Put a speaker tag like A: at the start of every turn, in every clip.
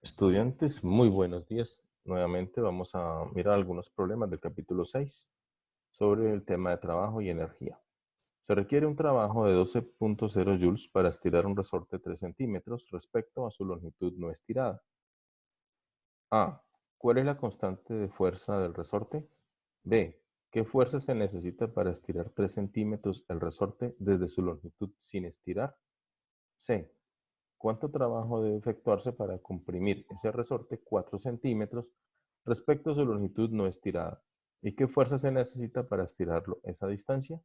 A: Estudiantes, muy buenos días. Nuevamente vamos a mirar algunos problemas del capítulo 6 sobre el tema de trabajo y energía. Se requiere un trabajo de 12.0 joules para estirar un resorte 3 centímetros respecto a su longitud no estirada. A. ¿Cuál es la constante de fuerza del resorte? B. ¿Qué fuerza se necesita para estirar 3 centímetros el resorte desde su longitud sin estirar? C. ¿Cuánto trabajo debe efectuarse para comprimir ese resorte 4 centímetros respecto a su longitud no estirada? ¿Y qué fuerza se necesita para estirarlo esa distancia?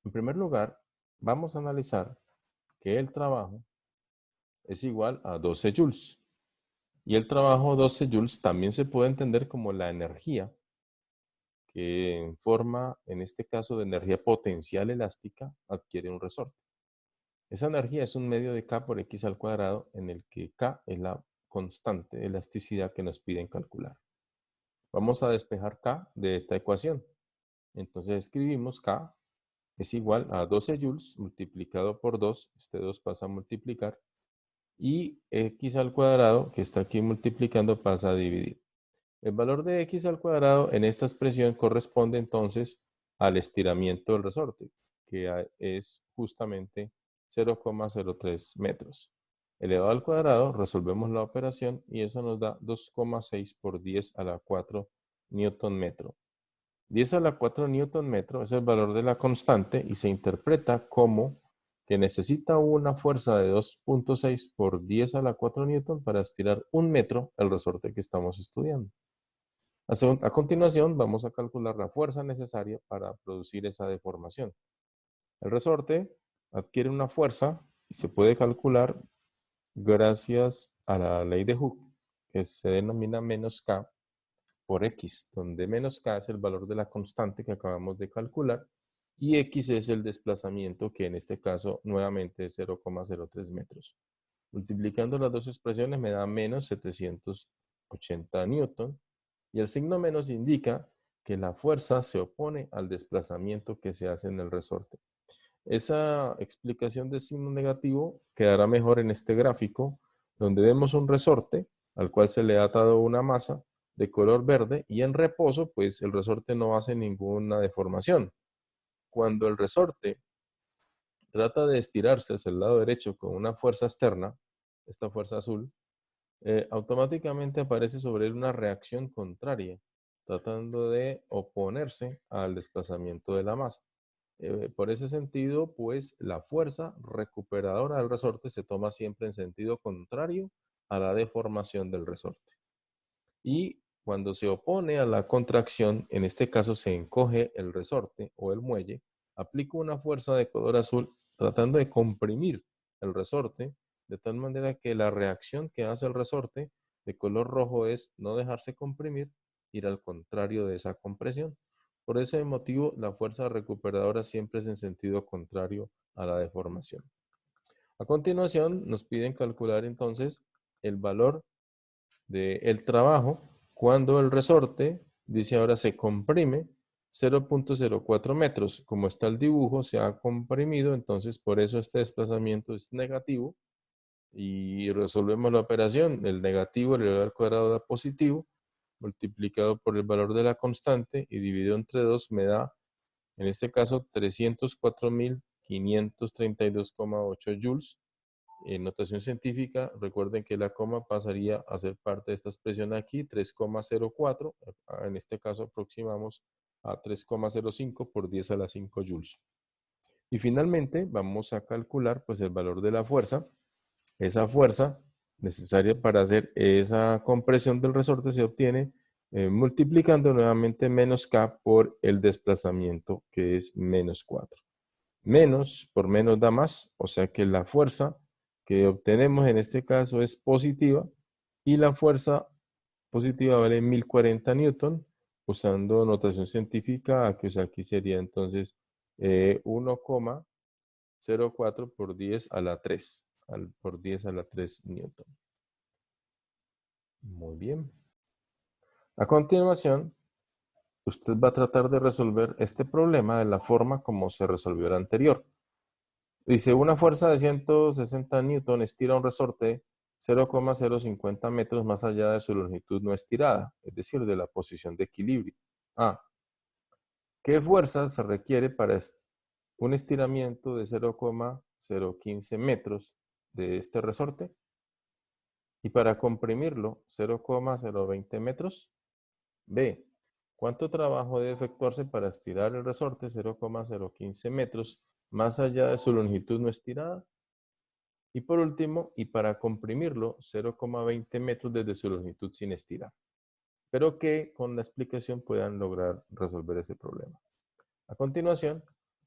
A: En primer lugar, vamos a analizar que el trabajo es igual a 12 joules. Y el trabajo 12 joules también se puede entender como la energía que en forma, en este caso, de energía potencial elástica, adquiere un resorte. Esa energía es un medio de K por X al cuadrado en el que K es la constante de elasticidad que nos piden calcular. Vamos a despejar K de esta ecuación. Entonces escribimos K es igual a 12 joules multiplicado por 2, este 2 pasa a multiplicar, y X al cuadrado, que está aquí multiplicando, pasa a dividir. El valor de X al cuadrado en esta expresión corresponde entonces al estiramiento del resorte, que es justamente 0,03 metros. Elevado al cuadrado, resolvemos la operación y eso nos da 2,6 por 10 a la 4 newton metro. 10 a la 4 newton metro es el valor de la constante y se interpreta como que necesita una fuerza de 2,6 por 10 a la 4 newton para estirar 1 metro el resorte que estamos estudiando. A continuación, vamos a calcular la fuerza necesaria para producir esa deformación. El resorte adquiere una fuerza y se puede calcular gracias a la ley de Hooke, que se denomina menos K por X, donde menos K es el valor de la constante que acabamos de calcular y X es el desplazamiento, que en este caso nuevamente es 0,03 metros. Multiplicando las dos expresiones me da menos 780 newton. Y el signo menos indica que la fuerza se opone al desplazamiento que se hace en el resorte. Esa explicación de signo negativo quedará mejor en este gráfico, donde vemos un resorte al cual se le ha atado una masa de color verde y en reposo, pues el resorte no hace ninguna deformación. Cuando el resorte trata de estirarse hacia el lado derecho con una fuerza externa, esta fuerza azul, automáticamente aparece sobre él una reacción contraria, tratando de oponerse al desplazamiento de la masa. Por ese sentido, pues la fuerza recuperadora del resorte se toma siempre en sentido contrario a la deformación del resorte. Y cuando se opone a la contracción, en este caso se encoge el resorte o el muelle, aplico una fuerza de color azul tratando de comprimir el resorte, de tal manera que la reacción que hace el resorte de color rojo es no dejarse comprimir, ir al contrario de esa compresión. Por ese motivo, la fuerza recuperadora siempre es en sentido contrario a la deformación. A continuación, nos piden calcular entonces el valor del trabajo cuando el resorte, dice ahora, se comprime 0,04 metros. Como está el dibujo, se ha comprimido, entonces por eso este desplazamiento es negativo. Y resolvemos la operación. El negativo elevado al cuadrado da positivo, multiplicado por el valor de la constante y dividido entre 2 me da, en este caso, 304.532,8 joules. En notación científica, recuerden que la coma pasaría a ser parte de esta expresión aquí, 3,04. En este caso aproximamos a 3,05 por 10 a la 5 joules. Y finalmente vamos a calcular pues el valor de la fuerza. Esa fuerza necesaria para hacer esa compresión del resorte se obtiene multiplicando nuevamente menos K por el desplazamiento, que es menos 4. Menos por menos da más, o sea que la fuerza que obtenemos en este caso es positiva y la fuerza positiva vale 1040 newton, usando notación científica, que aquí sería entonces 1,04 por 10 a la 3, por 10 a la 3 newton. Muy bien. A continuación, usted va a tratar de resolver este problema de la forma como se resolvió el anterior. Dice, una fuerza de 160 newton estira un resorte 0,050 metros más allá de su longitud no estirada, es decir, de la posición de equilibrio. A. ¿Qué fuerza se requiere para un estiramiento de 0,015 metros de este resorte? Y para comprimirlo, 0,020 metros. B. ¿Cuánto trabajo debe efectuarse para estirar el resorte 0,015 metros más allá de su longitud no estirada? Y por último, y para comprimirlo, 0,20 metros desde su longitud sin estirar. Pero que con la explicación puedan lograr resolver ese problema. A continuación,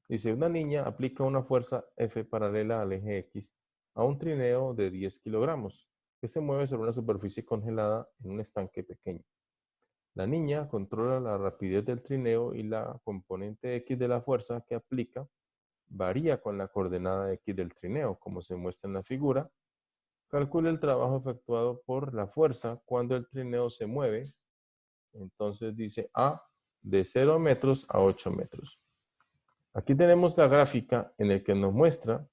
A: dice, una niña aplica una fuerza F paralela al eje X a un trineo de 10 kilogramos que se mueve sobre una superficie congelada en un estanque pequeño. La niña controla la rapidez del trineo y la componente X de la fuerza que aplica varía con la coordenada X del trineo, como se muestra en la figura. Calcula el trabajo efectuado por la fuerza cuando el trineo se mueve. Entonces dice A de 0 metros a 8 metros. Aquí tenemos la gráfica en la que nos muestra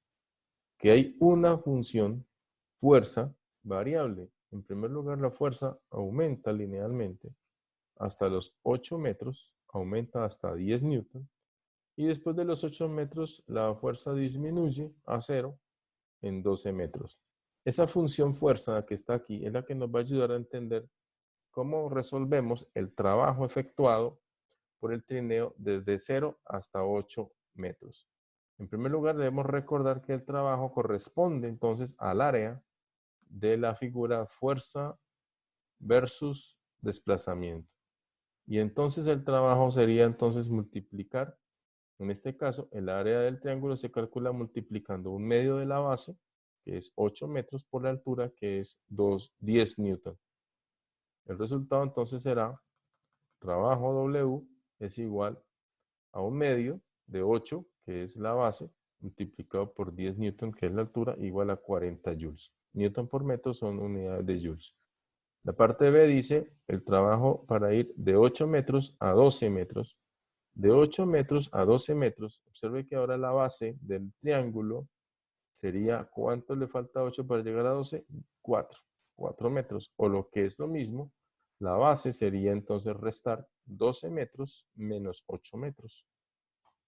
A: que hay una función fuerza variable. En primer lugar, la fuerza aumenta linealmente hasta los 8 metros, aumenta hasta 10 newton, y después de los 8 metros la fuerza disminuye a 0 en 12 metros. Esa función fuerza que está aquí es la que nos va a ayudar a entender cómo resolvemos el trabajo efectuado por el trineo desde 0 hasta 8 metros. En primer lugar, debemos recordar que el trabajo corresponde entonces al área de la figura fuerza versus desplazamiento. Y entonces el trabajo sería entonces multiplicar, en este caso, el área del triángulo se calcula multiplicando un medio de la base, que es 8 metros, por la altura, que es 10 newton. El resultado entonces será trabajo W es igual a un medio de 8, que es la base, multiplicado por 10 newton, que es la altura, igual a 40 joules. Newton por metro son unidades de joules. La parte B dice el trabajo para ir de 8 metros a 12 metros. De 8 metros a 12 metros, observe que ahora la base del triángulo sería, ¿cuánto le falta a 8 para llegar a 12? 4 metros. O lo que es lo mismo, la base sería entonces restar 12 metros menos 8 metros.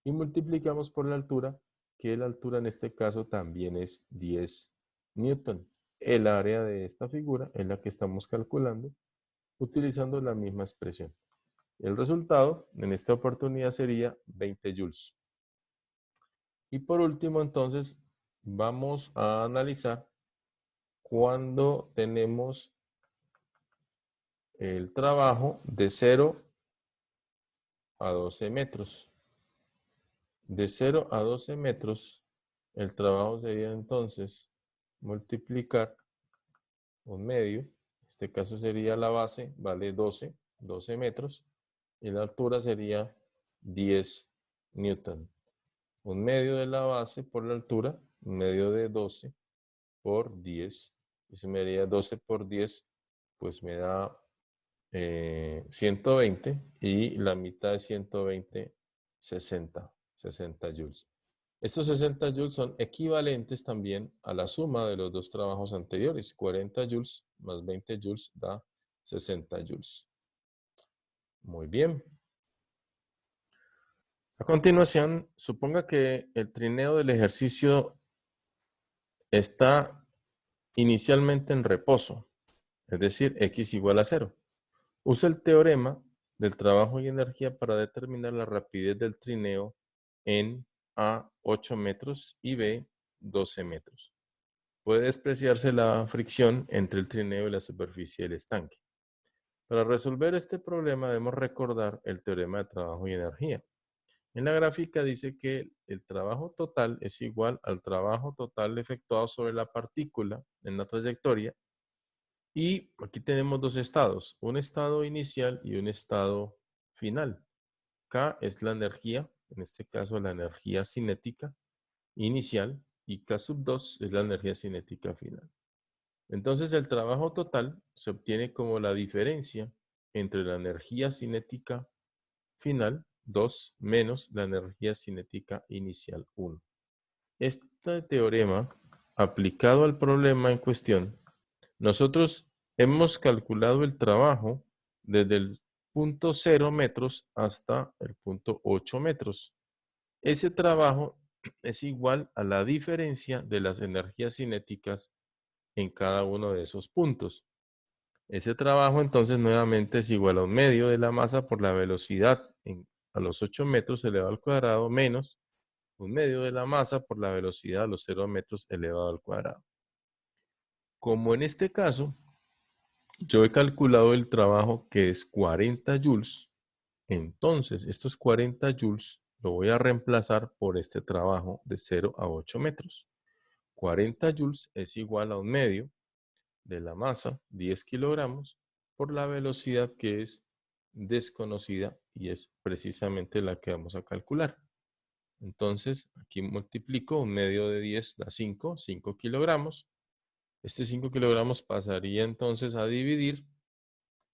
A: Y multiplicamos por la altura, que la altura en este caso también es 10 newton. El área de esta figura es la que estamos calculando utilizando la misma expresión. El resultado en esta oportunidad sería 20 joules. Y por último, entonces, vamos a analizar cuando tenemos el trabajo de 0 a 12 metros. De 0 a 12 metros, el trabajo sería entonces multiplicar un medio, en este caso sería la base, vale 12 metros, y la altura sería 10 newton. Un medio de la base por la altura, un medio de 12 por 10, y se me daría 12 por 10, pues me da 120, y la mitad de 120, 60 joules. Estos 60 joules son equivalentes también a la suma de los dos trabajos anteriores. 40 joules más 20 joules da 60 joules. Muy bien. A continuación, suponga que el trineo del ejercicio está inicialmente en reposo, es decir, X igual a 0. Usa el teorema del trabajo y energía para determinar la rapidez del trineo en A 8 metros y B 12 metros. Puede despreciarse la fricción entre el trineo y la superficie del estanque. Para resolver este problema debemos recordar el teorema de trabajo y energía. En la gráfica dice que el trabajo total es igual al trabajo total efectuado sobre la partícula en la trayectoria. Y aquí tenemos dos estados, un estado inicial y un estado final. K es la energía, en este caso la energía cinética inicial, y K sub 2 es la energía cinética final. Entonces el trabajo total se obtiene como la diferencia entre la energía cinética final 2 menos la energía cinética inicial 1. Este teorema aplicado al problema en cuestión Nosotros hemos calculado el trabajo desde el punto 0 metros hasta el punto 8 metros. Ese trabajo es igual a la diferencia de las energías cinéticas en cada uno de esos puntos. Ese trabajo entonces nuevamente es igual a un medio de la masa por la velocidad a los 8 metros elevado al cuadrado menos un medio de la masa por la velocidad a los 0 metros elevado al cuadrado. Como en este caso, yo he calculado el trabajo que es 40 joules, entonces estos 40 joules lo voy a reemplazar por este trabajo de 0 a 8 metros. 40 joules es igual a un medio de la masa, 10 kilogramos, por la velocidad que es desconocida y es precisamente la que vamos a calcular. Entonces, aquí multiplico, un medio de 10 da 5 kilogramos. Este 5 kilogramos pasaría entonces a dividir.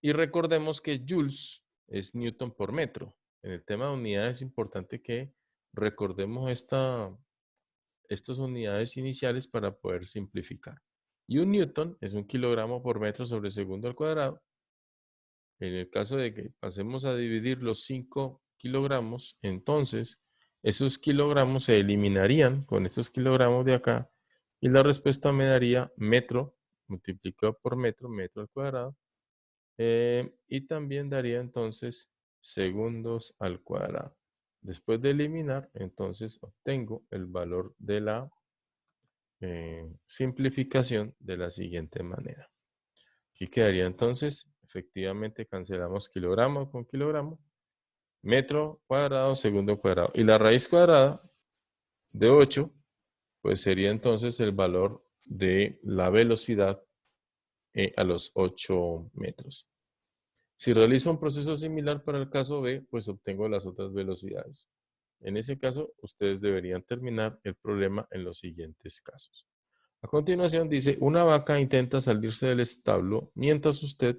A: Y recordemos que joules es newton por metro. En el tema de unidades es importante que recordemos estas unidades iniciales para poder simplificar. Y un newton es un kilogramo por metro sobre segundo al cuadrado. En el caso de que pasemos a dividir los 5 kilogramos, entonces esos kilogramos se eliminarían con estos kilogramos de acá y la respuesta me daría metro multiplicado por metro, metro al cuadrado, y también daría entonces segundos al cuadrado. Después de eliminar, entonces obtengo el valor de la simplificación de la siguiente manera. Aquí quedaría entonces, efectivamente cancelamos kilogramo con kilogramo, metro cuadrado, segundo cuadrado. Y la raíz cuadrada de 8, pues sería entonces el valor de la velocidad a los 8 metros. Si realizo un proceso similar para el caso B, pues obtengo las otras velocidades. En ese caso, ustedes deberían terminar el problema en los siguientes casos. A continuación dice, una vaca intenta salirse del establo mientras usted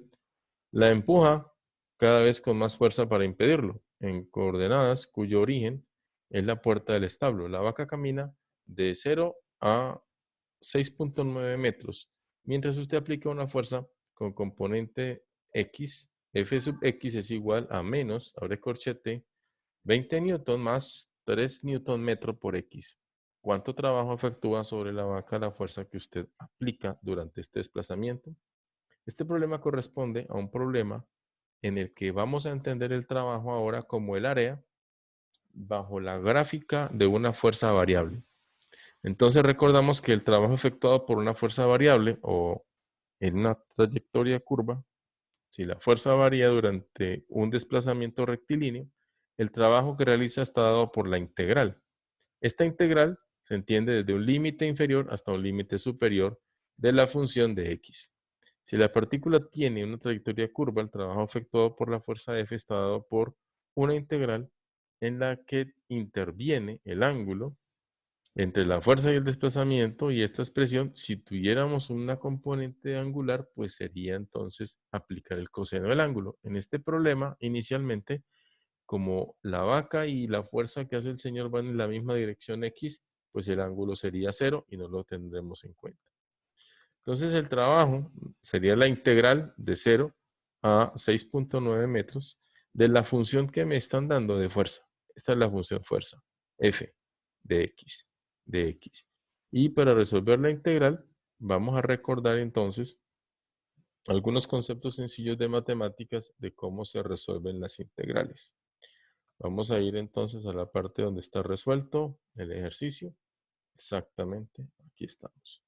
A: la empuja cada vez con más fuerza para impedirlo, en coordenadas cuyo origen es la puerta del establo. La vaca camina de 0 a 6.9 metros, mientras usted aplica una fuerza con componente X, F sub X es igual a menos, abre corchete, 20 newton más 3 newton metro por X. ¿Cuánto trabajo efectúa sobre la vaca la fuerza que usted aplica durante este desplazamiento? Este problema corresponde a un problema en el que vamos a entender el trabajo ahora como el área bajo la gráfica de una fuerza variable. Entonces recordamos que el trabajo efectuado por una fuerza variable o en una trayectoria curva, si la fuerza varía durante un desplazamiento rectilíneo, el trabajo que realiza está dado por la integral. Esta integral se entiende desde un límite inferior hasta un límite superior de la función de x. Si la partícula tiene una trayectoria curva, el trabajo efectuado por la fuerza F está dado por una integral en la que interviene el ángulo entre la fuerza y el desplazamiento, y esta expresión, si tuviéramos una componente angular, pues sería entonces aplicar el coseno del ángulo. En este problema, inicialmente, como la vaca y la fuerza que hace el señor van en la misma dirección X, pues el ángulo sería 0 y no lo tendremos en cuenta. Entonces el trabajo sería la integral de 0 a 6.9 metros de la función que me están dando de fuerza. Esta es la función fuerza, F de X. Y para resolver la integral, vamos a recordar entonces algunos conceptos sencillos de matemáticas de cómo se resuelven las integrales. Vamos a ir entonces a la parte donde está resuelto el ejercicio. Exactamente, aquí estamos.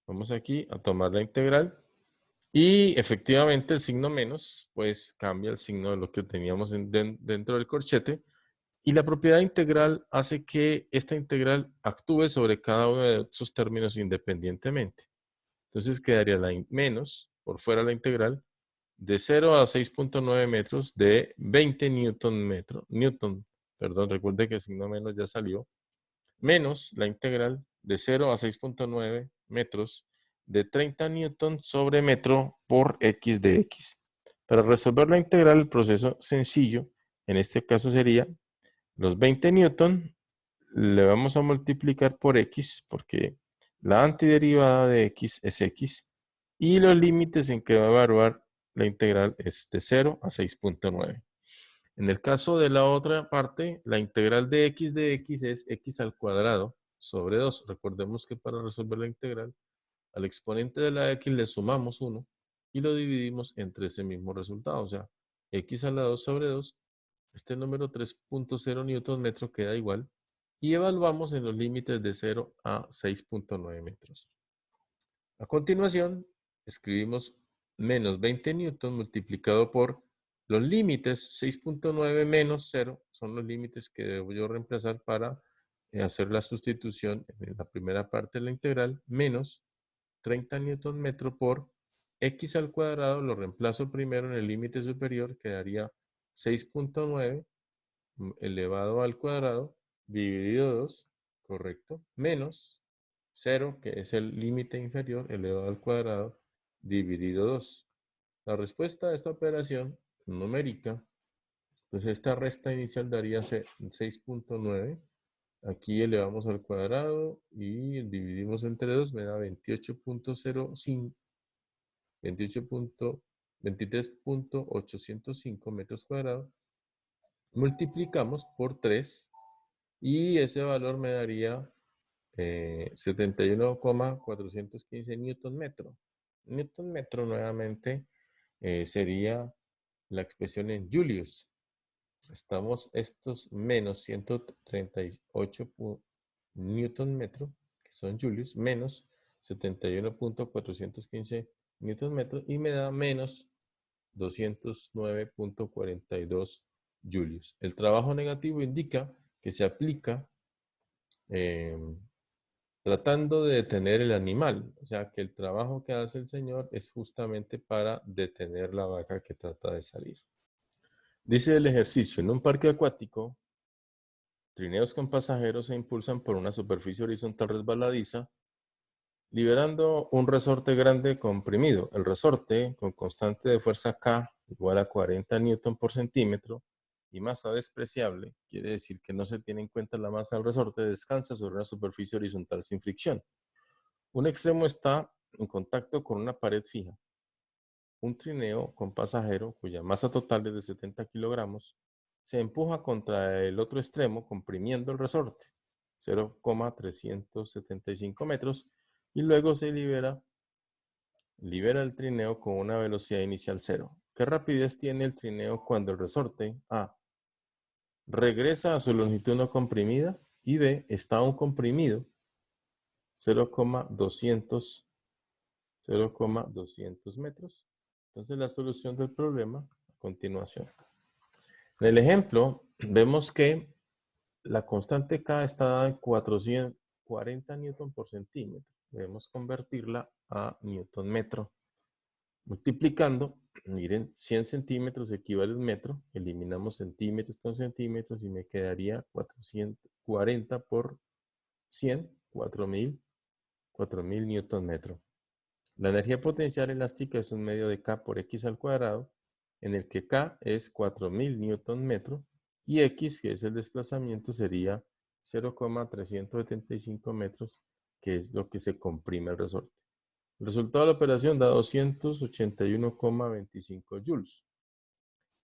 A: Vamos aquí a tomar la integral y efectivamente el signo menos pues cambia el signo de lo que teníamos dentro del corchete, y la propiedad integral hace que esta integral actúe sobre cada uno de esos términos independientemente. Entonces quedaría la menos, por fuera la integral, de 0 a 6.9 metros de 20 perdón, recuerde que el signo menos ya salió, menos la integral de 0 a 6.9 metros de 30 newton sobre metro por x de x. Para resolver la integral, el proceso sencillo, en este caso sería los 20 newton, le vamos a multiplicar por x, porque la antiderivada de x es x, Y los límites en que va a evaluar la integral es de 0 a 6.9. En el caso de la otra parte, la integral de x es x al cuadrado sobre 2. Recordemos que para resolver la integral, al exponente de la x le sumamos 1 y lo dividimos entre ese mismo resultado. O sea, x a la 2 sobre 2, este número 3.0 newton metro queda igual. Y evaluamos en los límites de 0 a 6.9 metros. A continuación, escribimos menos 20 newton multiplicado por los límites 6.9 menos 0. Son los límites que debo yo reemplazar para hacer la sustitución en la primera parte de la integral. Menos 30 newton metro por x al cuadrado. Lo reemplazo primero en el límite superior. Quedaría 6.9 elevado al cuadrado dividido 2. Correcto. Menos 0, que es el límite inferior, elevado al cuadrado, dividido 2. La respuesta a esta operación numérica, pues esta resta inicial daría 6.9. Aquí elevamos al cuadrado y dividimos entre 2, me da 28.05, 23.805 metros cuadrados. Multiplicamos por 3 y ese valor me daría 71,415 newton metro. Newton metro nuevamente sería la expresión en Julius. Estamos estos menos 138 newton metro, que son Julius, menos 71.415 newton metro y me da menos 209.42 Julius. El trabajo negativo indica que se aplica tratando de detener el animal. O sea, que el trabajo que hace el Señor es justamente para detener la vaca que trata de salir. Dice el ejercicio, en un parque acuático, trineos con pasajeros se impulsan por una superficie horizontal resbaladiza, liberando un resorte grande comprimido. El resorte, con constante de fuerza K igual a 40 newton por centímetro y masa despreciable, quiere decir que no se tiene en cuenta la masa del resorte, descansa sobre una superficie horizontal sin fricción. Un extremo está en contacto con una pared fija. Un trineo con pasajero, cuya masa total es de 70 kilogramos, se empuja contra el otro extremo comprimiendo el resorte, 0,375 metros, y luego se libera el trineo con una velocidad inicial 0. ¿Qué rapidez tiene el trineo cuando el resorte A regresa a su longitud no comprimida y B está aún comprimido 0,200 metros? Entonces la solución del problema a continuación. En el ejemplo vemos que la constante K está dada en 440 newton por centímetro. Debemos convertirla a newton metro. Multiplicando, miren, 100 centímetros equivale a un metro. Eliminamos centímetros con centímetros y me quedaría 440 por 100, 4000 newton metro. La energía potencial elástica es un medio de K por X al cuadrado, en el que K es 4000 newton metro y X, que es el desplazamiento, sería 0,375 metros, que es lo que se comprime el resorte. El resultado de la operación da 281,25 joules.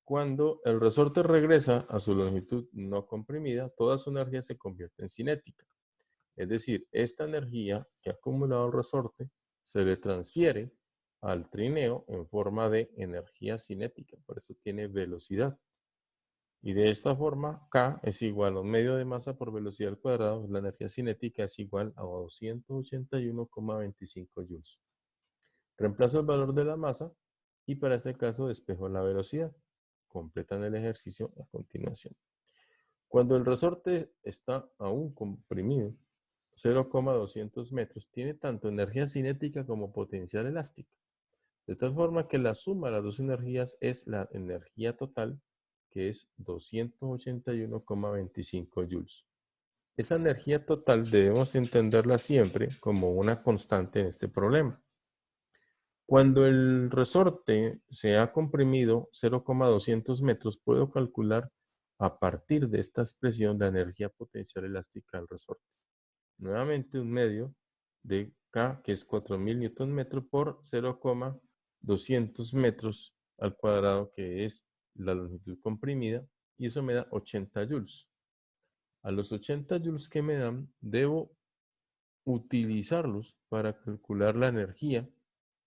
A: Cuando el resorte regresa a su longitud no comprimida, toda su energía se convierte en cinética. Es decir, esta energía que ha acumulado el resorte se le transfiere al trineo en forma de energía cinética, por eso tiene velocidad. Y de esta forma, K es igual a un medio de masa por velocidad al cuadrado, la energía cinética es igual a 281,25 joules. Reemplazo el valor de la masa y para este caso despejo la velocidad. Completan el ejercicio a continuación. Cuando el resorte está aún comprimido, 0,200 metros, tiene tanto energía cinética como potencial elástica. De tal forma que la suma de las dos energías es la energía total, que es 281,25 joules. Esa energía total debemos entenderla siempre como una constante en este problema. Cuando el resorte se ha comprimido 0,200 metros, puedo calcular a partir de esta expresión la energía potencial elástica del resorte. Nuevamente un medio de K, que es 4000 Nm por 0,200 metros al cuadrado, que es la longitud comprimida, y eso me da 80 joules. A los 80 joules que me dan, debo utilizarlos para calcular la energía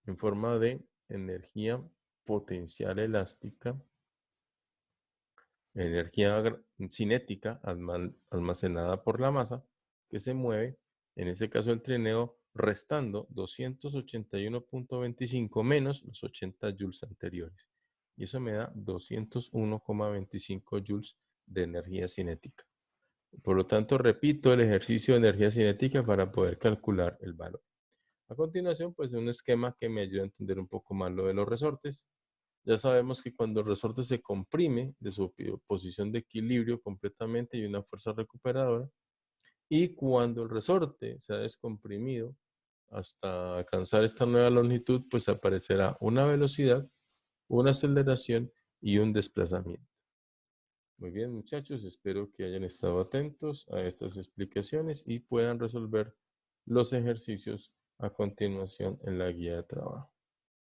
A: en forma de energía potencial elástica, energía cinética almacenada por la masa que se mueve, en este caso el trineo, restando 281.25 menos los 80 joules anteriores. Y eso me da 201,25 joules de energía cinética. Por lo tanto, repito el ejercicio de energía cinética para poder calcular el valor. A continuación, pues un esquema que me ayuda a entender un poco más lo de los resortes. Ya sabemos que cuando el resorte se comprime de su posición de equilibrio completamente, hay una fuerza recuperadora. Y cuando el resorte se ha descomprimido hasta alcanzar esta nueva longitud, pues aparecerá una velocidad, una aceleración y un desplazamiento. Muy bien, muchachos, espero que hayan estado atentos a estas explicaciones y puedan resolver los ejercicios a continuación en la guía de trabajo.